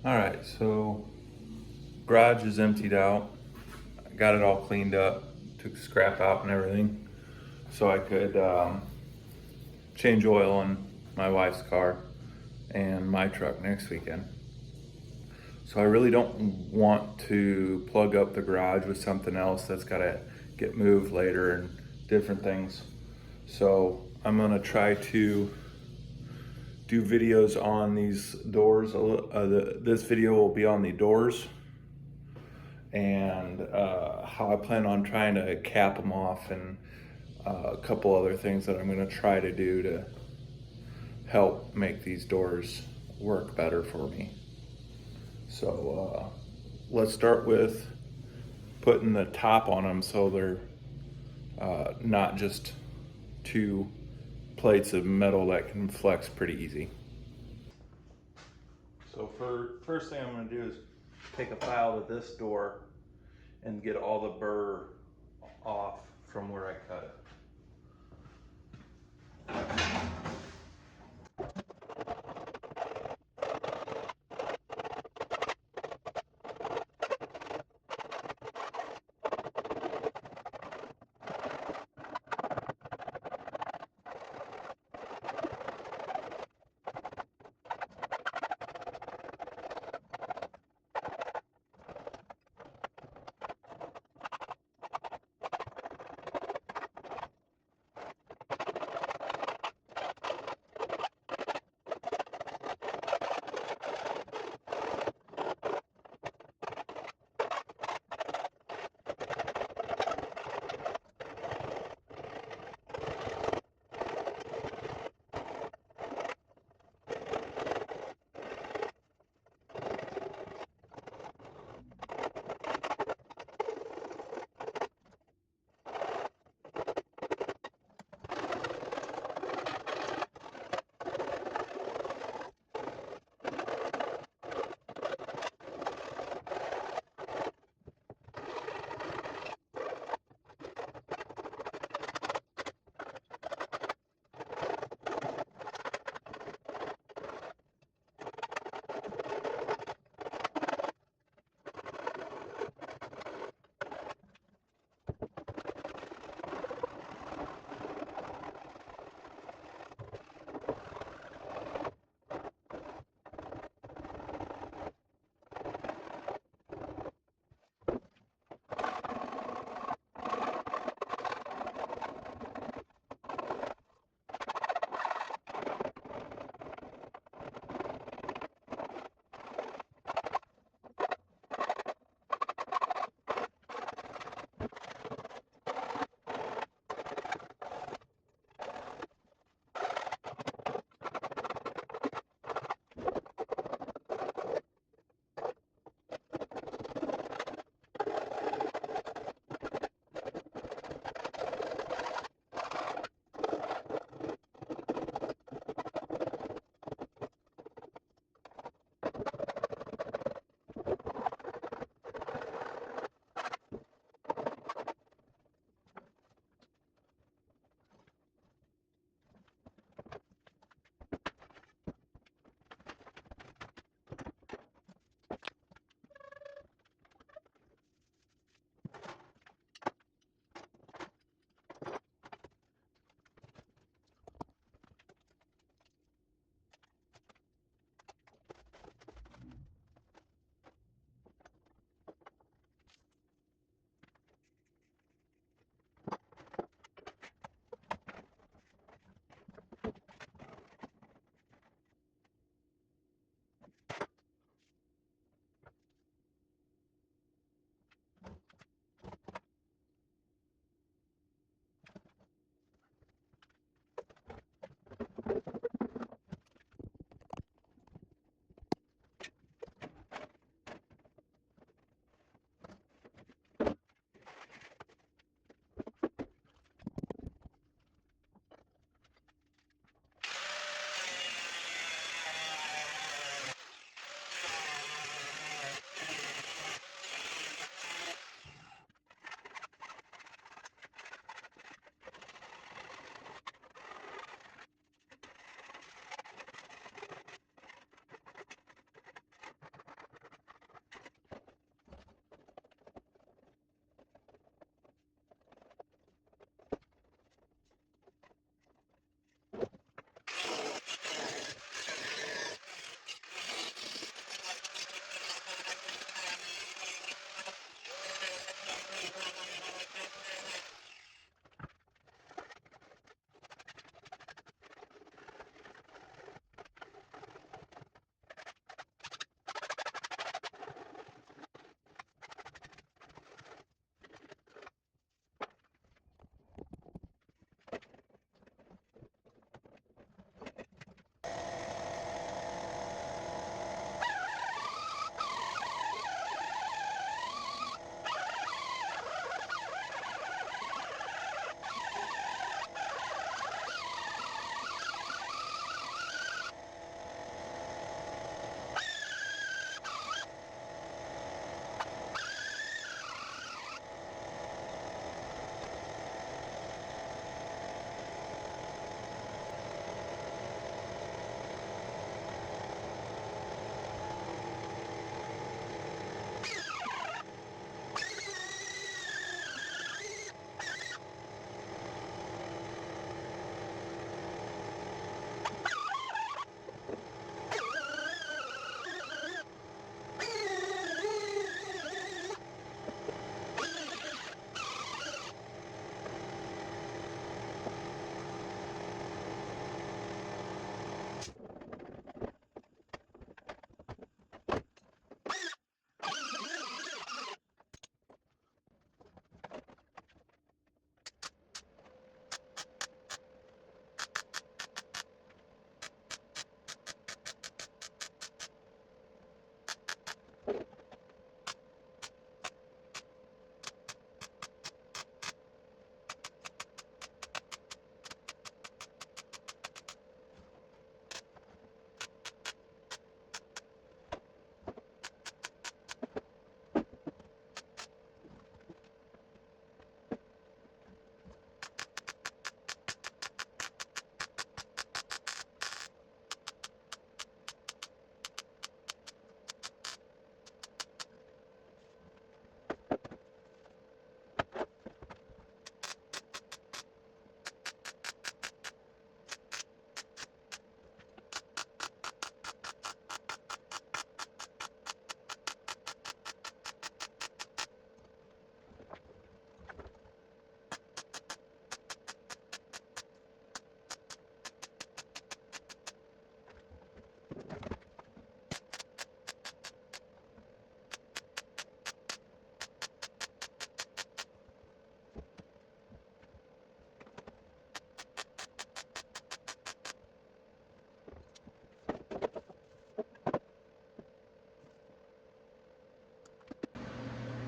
All right, so garage is emptied out. I got it all cleaned up, took the scrap out and everything, so I could change oil on my wife's car and my truck next weekend. So I really don't want to plug up the garage with something else that's got to get moved later and different things. So I'm gonna try to do videos on these doors. This video will be on the doors and how I plan on trying to cap them off, and a couple other things that I'm going to try to do to help make these doors work better for me. So let's start with putting the top on them so they're not just two plates of metal that can flex pretty easy. So first thing I'm going to do is take a file to this door and get all the burr off from where I cut it.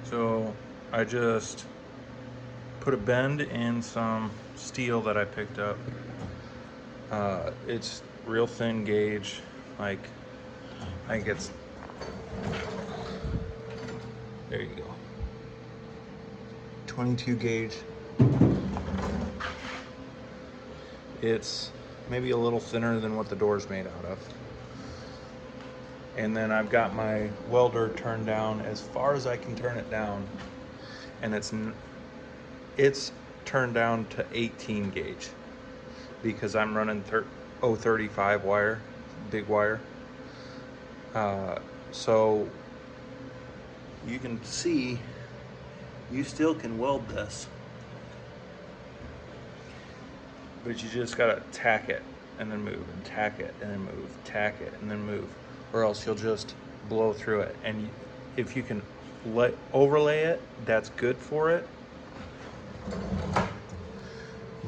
So I just put a bend in some steel that I picked up. It's real thin gauge, like I think it's, there you go, 22 gauge. It's maybe a little thinner than what the door's made out of. And then I've got my welder turned down as far as I can turn it down, and it's turned down to 18 gauge because I'm running 035 wire, big wire. So you can see, you still can weld this, but you just gotta tack it and then move, and tack it and then move, tack it and then move, or else you'll just blow through it. And if you can overlay it, that's good for it.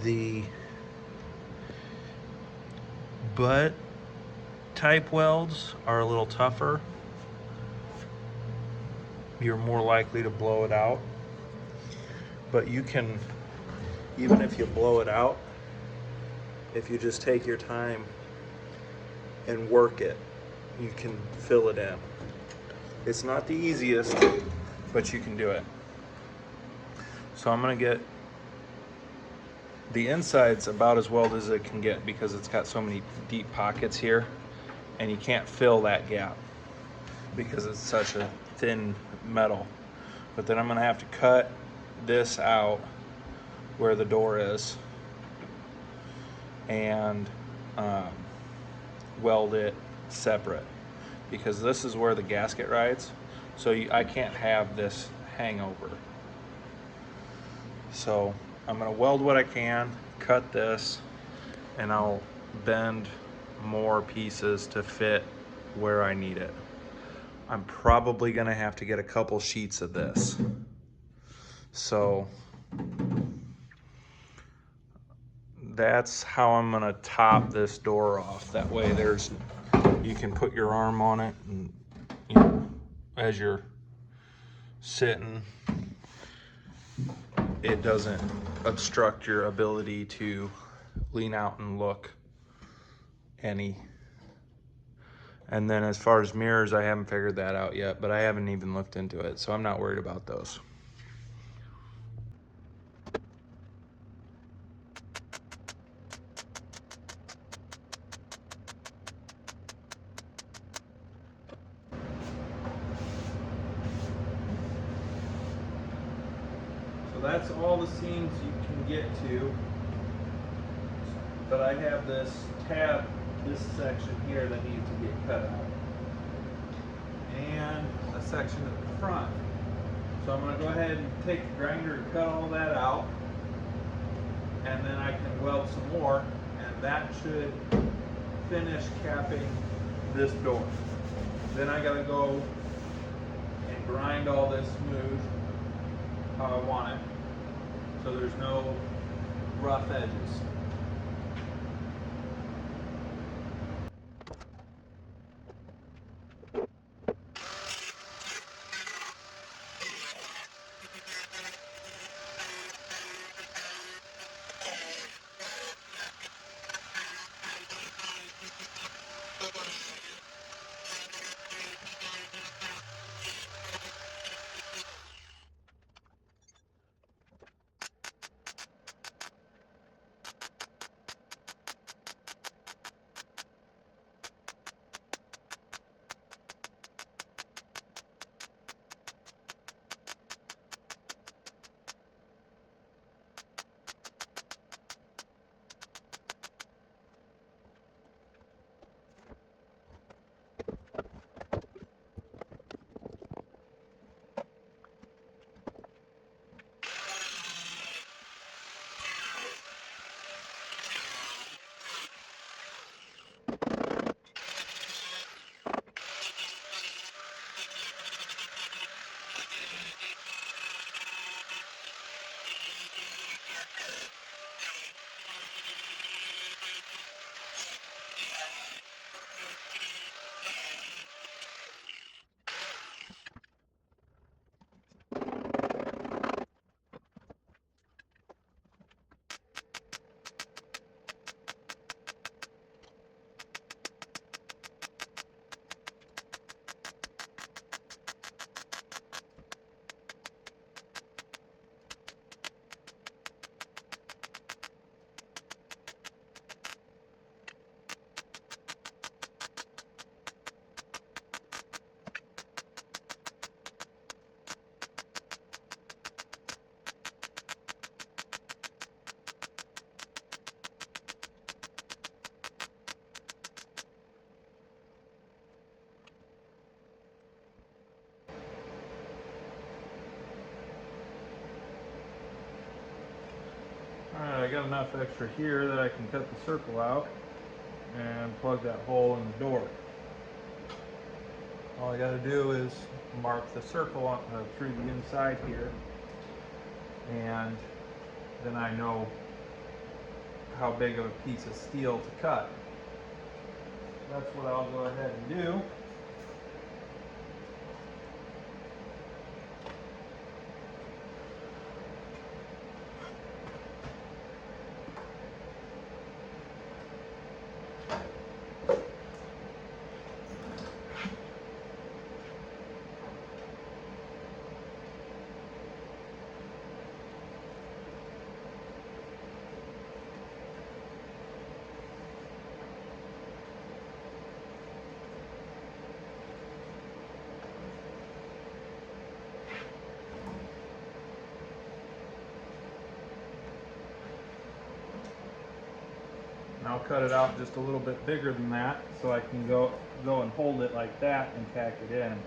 The butt type welds are a little tougher. You're more likely to blow it out, but you can, even if you blow it out, if you just take your time and work it, you can fill it in. It's not the easiest, but you can do it. So I'm gonna get the inside's about as welded as it can get because it's got so many deep pockets here, and you can't fill that gap because it's such a thin metal. But then I'm gonna have to cut this out where the door is and weld it separate, because this is where the gasket rides, so I can't have this hangover. So I'm gonna weld what I can, cut this, and I'll bend more pieces to fit where I need it. I'm probably gonna have to get a couple sheets of this. So that's how I'm gonna top this door off. That way you can put your arm on it, and you know, as you're sitting, it doesn't obstruct your ability to lean out and look any. And then as far as mirrors, I haven't figured that out yet, but I haven't even looked into it, so I'm not worried about those. So that's all the seams you can get to. But I have this tab, this section here that needs to get cut out, and a section at the front. So I'm going to go ahead and take the grinder and cut all that out, and then I can weld some more, and that should finish capping this door. Then I got to go and grind all this smooth how I want it, so there's no rough edges. I got enough extra here that I can cut the circle out and plug that hole in the door. All I got to do is mark the circle on, through the inside here, and then I know how big of a piece of steel to cut. That's what I'll go ahead and do. And I'll cut it out just a little bit bigger than that so I can go and hold it like that and tack it in.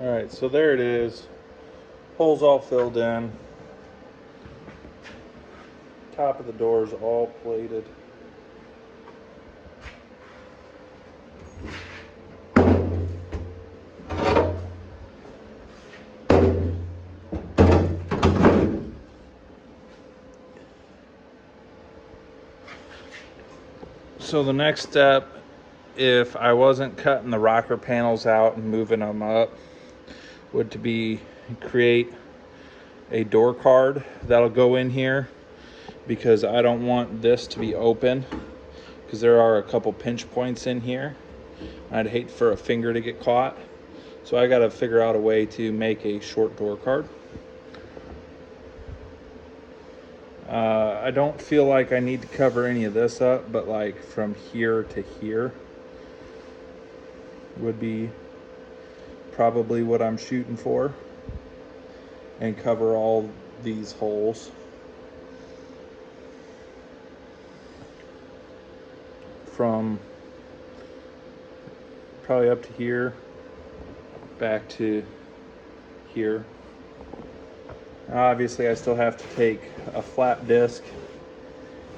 Alright, so there it is. Holes all filled in. Top of the door is all plated. So the next step, if I wasn't cutting the rocker panels out and moving them up, would to be create a door card that'll go in here, because I don't want this to be open because there are a couple pinch points in here. I'd hate for a finger to get caught, so I got to figure out a way to make a short door card. I don't feel like I need to cover any of this up, but like from here to here would be probably what I'm shooting for, and cover all these holes from probably up to here back to here. Obviously I still have to take a flat disc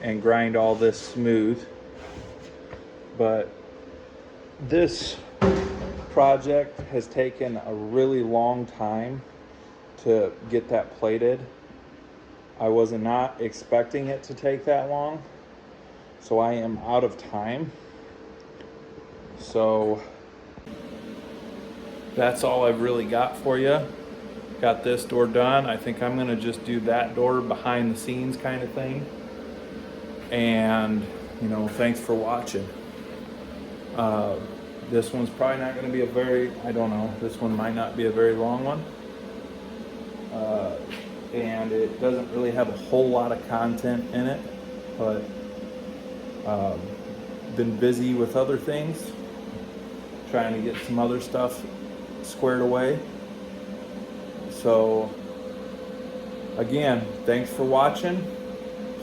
and grind all this smooth, but this project has taken a really long time to get that plated. I was not expecting it to take that long, so I am out of time. So that's all I've really got for you. Got this door done. I think I'm gonna just do that door behind the scenes kind of thing. And you know, thanks for watching. This one's probably not going to be a very, I don't know, this one might not be a very long one. And it doesn't really have a whole lot of content in it, but been busy with other things, trying to get some other stuff squared away. So again, thanks for watching.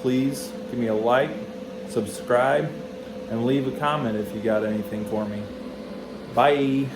Please give me a like, subscribe, and leave a comment if you got anything for me. Bye.